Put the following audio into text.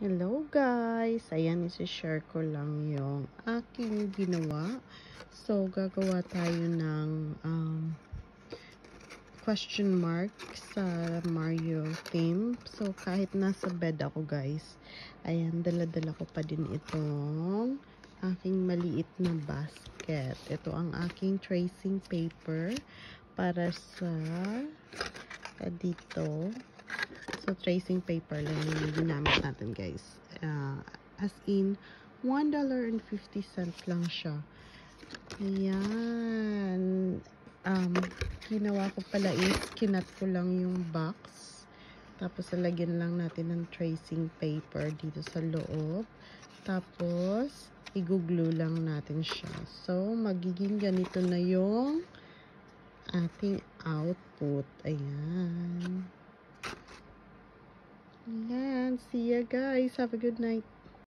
Hello guys! Ayan, isi-share ko lang yung aking ginawa. So, gagawa tayo ng question mark sa Mario theme. So, kahit nasa bed ako guys, ayan, dala-dala ko pa din itong aking maliit na basket. Ito ang aking tracing paper para sa dito. So, tracing paper lang yung ginamit natin, guys. As in, $1.50 lang siya. Ayan. Ginawa ko pala is, kinat ko lang yung box. Tapos, lalagyan lang natin ng tracing paper dito sa loob. Tapos, i-glue lang natin siya. So, magiging ganito na yung ating output. Ayan. Ayan. See ya guys. Have a good night.